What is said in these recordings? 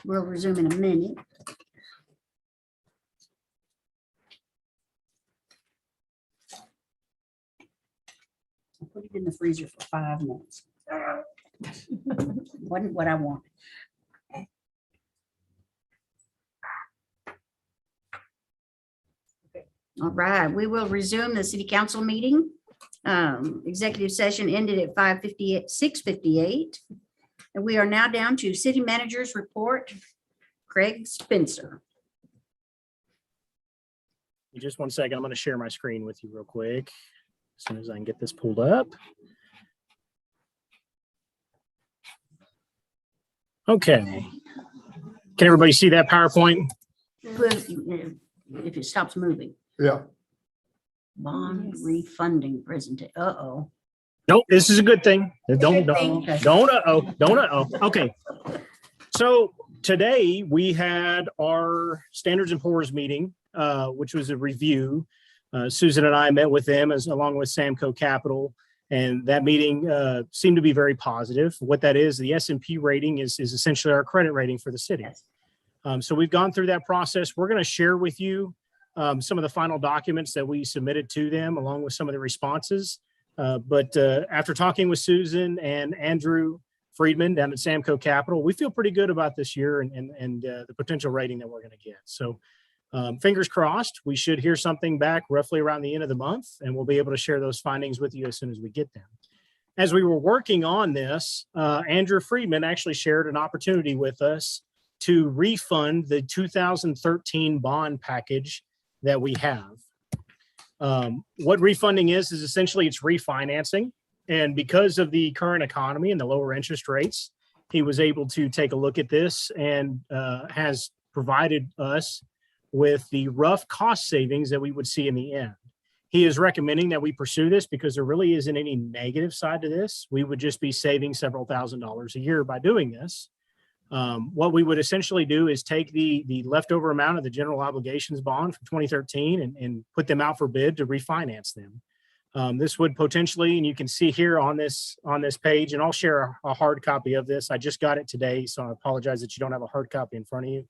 We'll resume in a minute. I'll put it in the freezer for 5 minutes. Wasn't what I wanted. All right, we will resume the city council meeting. Executive session ended at 6:58. And we are now down to city manager's report. Craig Spencer. Just 1 second. I'm going to share my screen with you real quick as soon as I can get this pulled up. Okay. Can everybody see that PowerPoint? If it stops moving. Yeah. Bond refunding presentation. Uh-oh. Nope, this is a good thing. Don't Okay. Okay. So today we had our Standards and Poor's meeting, which was a review. Susan and I met with them along with Samco Capital, and that meeting seemed to be very positive. What that is, the S&P rating is essentially our credit rating for the city. Yes. So we've gone through that process. We're going to share with you some of the final documents that we submitted to them along with some of the responses. But after talking with Susan and Andrew Friedman down at Samco Capital, we feel pretty good about this year and the potential rating that we're going to get. So fingers crossed, we should hear something back roughly around the end of the month, and we'll be able to share those findings with you as soon as we get them. As we were working on this, Andrew Friedman actually shared an opportunity with us to refund the 2013 bond package that we have. What refunding is essentially it's refinancing. And because of the current economy and the lower interest rates, he was able to take a look at this and has provided us with the rough cost savings that we would see in the end. He is recommending that we pursue this because there really isn't any negative side to this. We would just be saving several $1,000s a year by doing this. What we would essentially do is take the leftover amount of the general obligations bond from 2013 and put them out for bid to refinance them. This would potentially, and you can see here on this page, and I'll share a hard copy of this. I just got it today, so I apologize that you don't have a hard copy in front of you,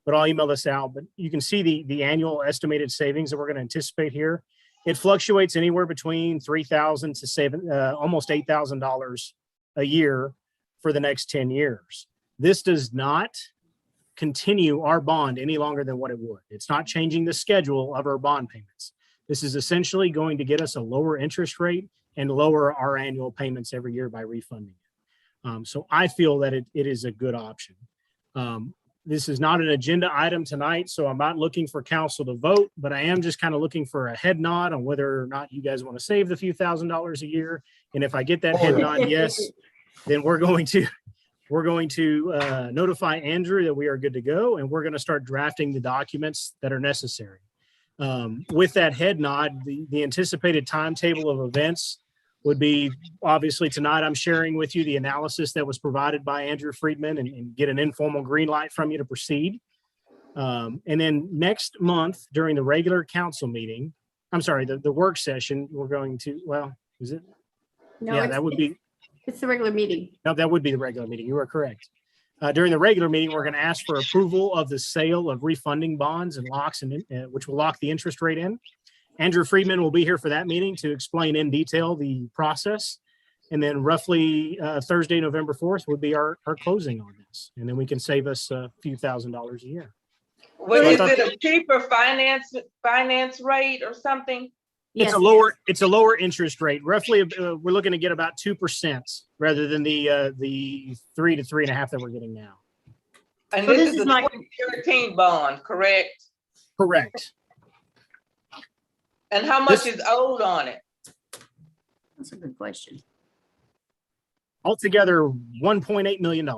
but I'll email this out. But you can see the annual estimated savings that we're going to anticipate here. It fluctuates anywhere between $3,000 to almost $8,000 a year for the next 10 years. This does not continue our bond any longer than what it would. It's not changing the schedule of our bond payments. This is essentially going to get us a lower interest rate and lower our annual payments every year by refunding it. So I feel that it is a good option. This is not an agenda item tonight, so I'm not looking for council to vote, but I am just kind of looking for a head nod on whether or not you guys want to save the few $1,000s a year. And if I get that head nod, yes, then we're going to notify Andrew that we are good to go, and we're going to start drafting the documents that are necessary. With that head nod, the anticipated timetable of events would be obviously tonight. I'm sharing with you the analysis that was provided by Andrew Friedman and get an informal green light from you to proceed. And then next month during the regular council meeting, I'm sorry, the work session, we're going to, well, is it? No, Yeah, that would be. It's the regular meeting. No, that would be the regular meeting. You are correct. During the regular meeting, we're going to ask for approval of the sale of refunding bonds and locks, which will lock the interest rate in. Andrew Friedman will be here for that meeting to explain in detail the process. And then roughly Thursday, November 4th would be our closing on this. And then we can save us a few $1,000s a year. Well, is it a cheaper finance rate or something? It's a lower interest rate. Roughly, we're looking to get about 2% rather than the 3 to 3.5 that we're getting now. And So this this is is a my- 2013 bond, correct? Correct. And how much is owed on it? That's a good question. Altogether, $1.8 million.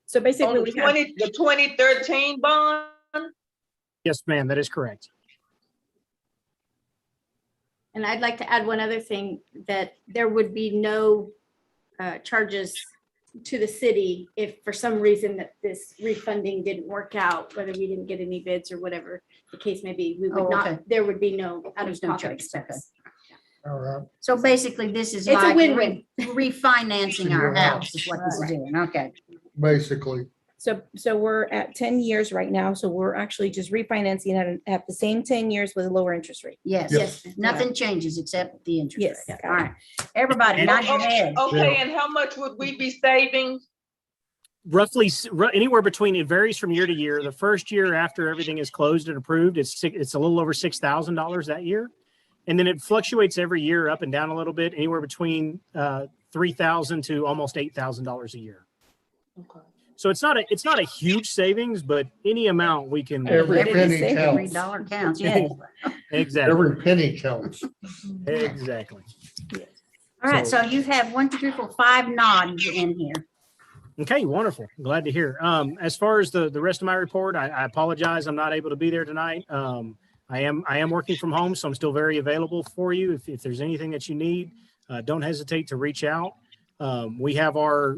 So On basically, the we have 2013 bond? Yes, ma'am, that is correct. and I'd like to add one other thing, that there would be no charges to the city if for some reason that this refunding didn't work out, whether we didn't get any bids or whatever the case may be, we would Oh, not, okay. there would be no out There's of no pocket charge, expense. All right. So basically, this is It's a like win-win. refinancing our Your house house. is what this is doing. Okay. basically. So we're at 10 years right now. So we're actually just refinancing at the same 10 years with a lower interest rate. Yes, Yes. nothing changes except the interest Yes. rate. All right, everybody And- nod your head. Okay, and how much would we be saving? Roughly anywhere between, it varies from year to year. The first year after everything is closed and approved, it's a little over $6,000 that year. And then it fluctuates every year up and down a little bit, anywhere between $3,000 to almost $8,000 a year. Okay. So it's not a huge savings, but any amount we can. Every penny Every counts. dollar counts, yes. Exactly. Every penny counts. Exactly. All right, so you have 1, 2, 3, 4, 5 nods in here. Okay, wonderful. Glad to hear. As far as the rest of my report, I apologize. I'm not able to be there tonight. I am working from home, so I'm still very available for you. If there's anything that you need, don't hesitate to reach out. We have our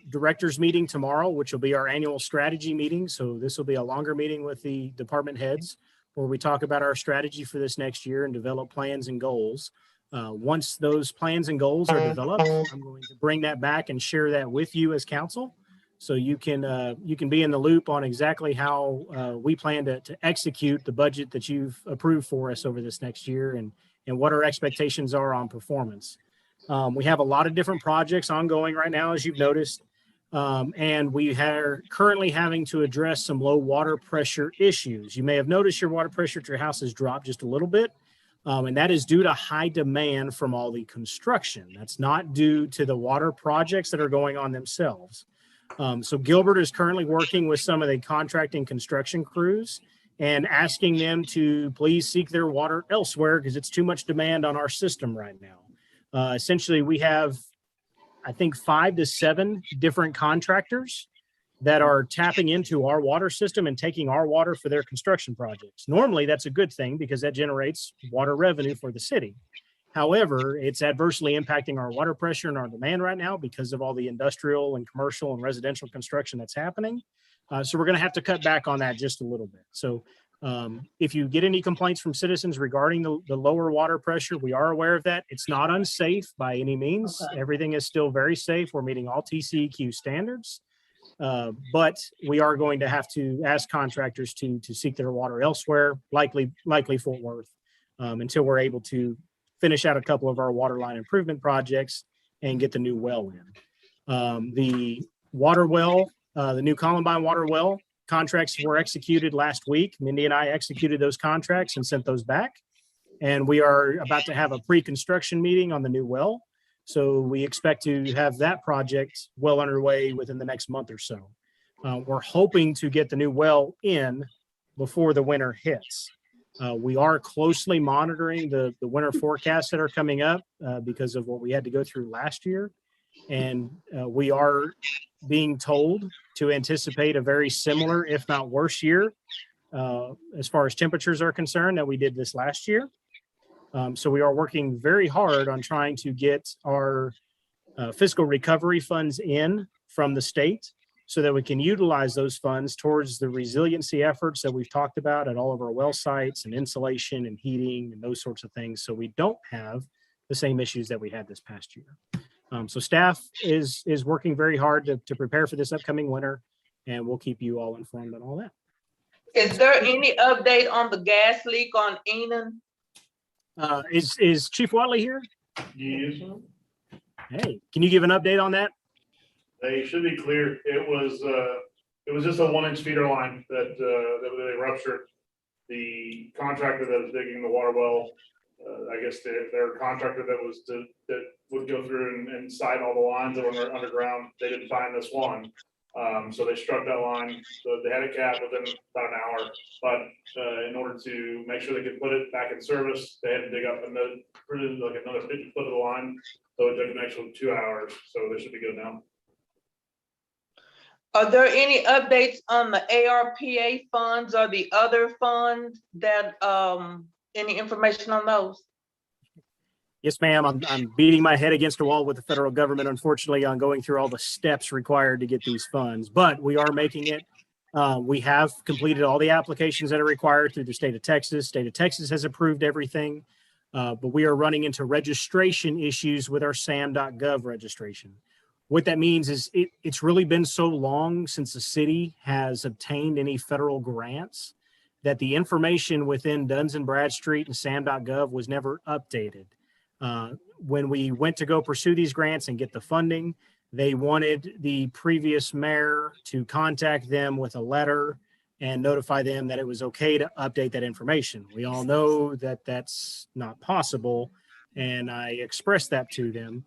directors meeting tomorrow, which will be our annual strategy meeting. So this will be a longer meeting with the department heads where we talk about our strategy for this next year and develop plans and goals. Once those plans and goals are developed, I'm going to bring that back and share that with you as council. So you can be in the loop on exactly how we plan to execute the budget that you've approved for us over this next year and what our expectations are on performance. We have a lot of different projects ongoing right now, as you've noticed. And we are currently having to address some low water pressure issues. You may have noticed your water pressure at your house has dropped just a little bit. And that is due to high demand from all the construction. That's not due to the water projects that are going on themselves. So Gilbert is currently working with some of the contracting construction crews and asking them to please seek their water elsewhere because it's too much demand on our system right now. Essentially, we have, I think, 5 to 7 different contractors that are tapping into our water system and taking our water for their construction projects. Normally, that's a good thing because that generates water revenue for the city. However, it's adversely impacting our water pressure and our demand right now because of all the industrial and commercial and residential construction that's happening. So we're going to have to cut back on that just a little bit. So if you get any complaints from citizens regarding the lower water pressure, we are aware of that. It's not unsafe by any means. Okay. Everything is still very safe. We're meeting all TCEQ standards. But we are going to have to ask contractors to seek their water elsewhere, likely Fort Worth, until we're able to finish out a couple of our water line improvement projects and get the new well in. The water well, the new Columbine water well contracts were executed last week. Mindy and I executed those contracts and sent those back. And we are about to have a pre-construction meeting on the new well. So we expect to have that project well underway within the next month or so. We're hoping to get the new well in before the winter hits. We are closely monitoring the winter forecasts that are coming up because of what we had to go through last year. And we are being told to anticipate a very similar, if not worse year, as far as temperatures are concerned that we did this last year. So we are working very hard on trying to get our fiscal recovery funds in from the state so that we can utilize those funds towards the resiliency efforts that we've talked about at all of our well sites and insulation and heating and those sorts of things. So we don't have the same issues that we had this past year. So staff is working very hard to prepare for this upcoming winter, and we'll keep you all informed on all that. Is there any update on the gas leak on Enon? Is Chief Watley here? Yes, Hey, can you give an update on that? they should be clear. It was just a 1-inch feeder line that they ruptured. The contractor that was digging the water well, I guess their contractor that would go through and site all the lines that were underground, they didn't find this one. So they struck that line. So they had it capped within about an hour. But in order to make sure they could put it back in service, they had to dig up another 50 foot of the line. So it took an actual 2 hours. So they should be good now. Are there any updates on the ARPA funds or the other funds that, any information on those? Yes, ma'am. I'm beating my head against a wall with the federal government, unfortunately, on going through all the steps required to get these funds, but we are making it. We have completed all the applications that are required through the state of Texas. State of Texas has approved everything, but we are running into registration issues with our SAM.gov registration. What that means is it's really been so long since the city has obtained any federal grants that the information within Duns and Bradstreet and SAM.gov was never updated. When we went to go pursue these grants and get the funding, they wanted the previous mayor to contact them with a letter and notify them that it was okay to update that information. We all know that that's not possible, and I expressed that to them.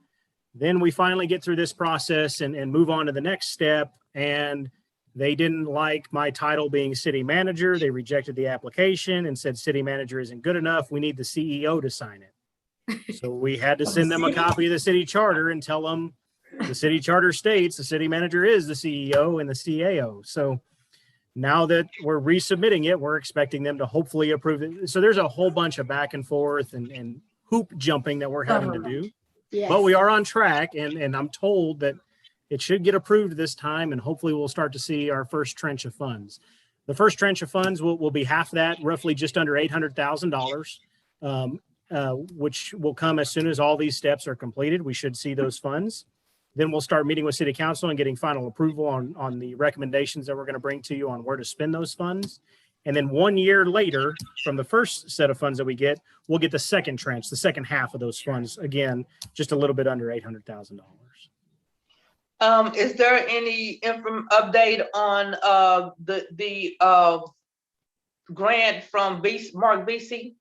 Then we finally get through this process and move on to the next step, and they didn't like my title being city manager. They rejected the application and said city manager isn't good enough. We need the CEO to sign it. So we had to send them a copy of the city charter and tell them the city charter states the city manager is the CEO and the CAO. So now that we're resubmitting it, we're expecting them to hopefully approve it. So there's a whole bunch of back and forth and hoop jumping that we're having to do. Yes. But we are on track, and I'm told that it should get approved this time, and hopefully we'll start to see our first trench of funds. The first trench of funds will be half that, roughly just under $800,000, which will come as soon as all these steps are completed. We should see those funds. Then we'll start meeting with city council and getting final approval on the recommendations that we're going to bring to you on where to spend those funds. And then 1 year later, from the first set of funds that we get, we'll get the second tranche, the second half of those funds. Again, just a little bit under $800,000. Is there any update on the grant from Mark BC?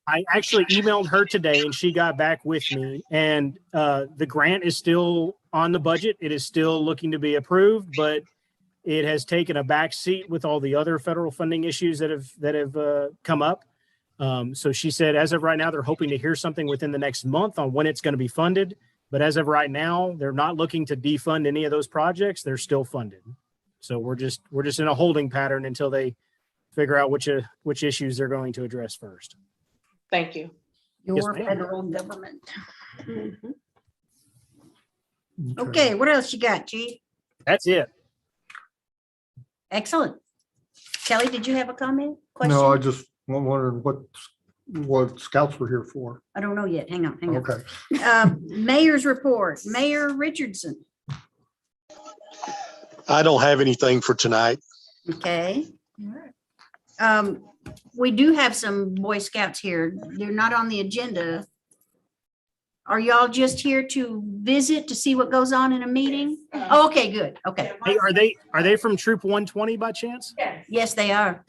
I actually emailed her today and she got back with me, and the grant is still on the budget. It is still looking to be approved, but it has taken a back seat with all the other federal funding issues that have come up. So she said, as of right now, they're hoping to hear something within the next month on when it's going to be funded. But as of right now, they're not looking to defund any of those projects. They're still funded. So we're just in a holding pattern until they figure out which issues they're going to address first. Thank you. Your ma'am. federal government. Mhm. Okay, what else you got, Chief? That's it. Excellent. Kelly, did you have a comment? Question? No, I just wondered what scouts were here for. I don't know yet. Hang on. Okay. Mayor's report, Mayor Richardson. I don't have anything for tonight. Okay. We do have some Boy Scouts here. They're not on the agenda. Are y'all just here to visit to see what goes on in a meeting? Oh, okay, good. Okay. Hey, are they from Troop 120 by chance? Yes, they are.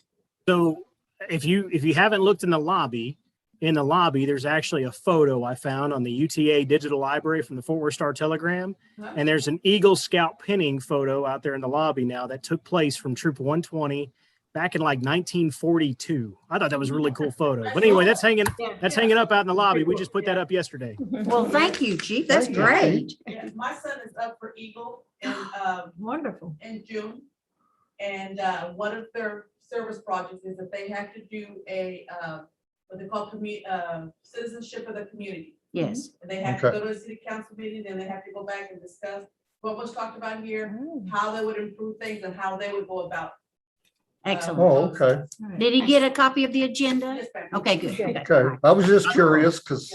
So if you haven't looked in the lobby, there's actually a photo I found on the UTA digital library from the Fort Worth Star Telegram. And there's an Eagle Scout pinning photo out there in the lobby now that took place from Troop 120 back in like 1942. I thought that was a really cool photo. But anyway, that's hanging up out in the lobby. We just put that up yesterday. Well, thank you, Chief. That's Thank you. great. Yeah, my son is up for Eagle Wonderful. in June. And one of their service projects is that they have to do a what they call citizenship of the community. Yes. And they have to Okay. go to a city council meeting, and they have to go back and discuss what was talked about here, how they would improve things and how they would go about. Excellent. Oh, okay. Did he get a copy of the agenda? Yes, ma'am. Okay, good. Okay. I was just curious because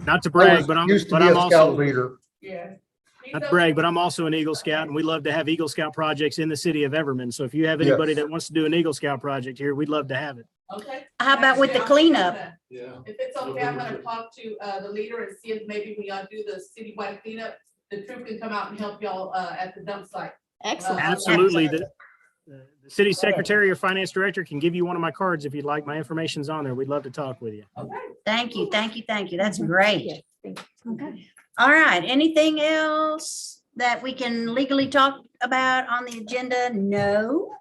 Not to I brag, was but I'm used to but be a I'm scout also leader. Yeah. He's not to up- brag, but I'm also an Eagle Scout, and we love to have Eagle Scout projects in the city of Everman. So if you have anybody Yes. that wants to do an Eagle Scout project here, we'd love to have it. Okay. How about with the cleanup? Yeah. If it's okay, I'm gonna talk to the leader and see if maybe we ought to do the citywide cleanup. The troop can come out and help y'all at the dump site. Excellent. Absolutely. The city secretary or finance director can give you one of my cards if you'd like. My information's on there. We'd love to talk with you. Okay. Thank you, thank you, thank you. That's great. Okay. All right, anything else that we can legally talk about on the agenda? No.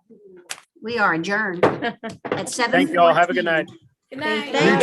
We are adjourned at 7:14. Thank you all. Have a good night. Good night. Thank You too.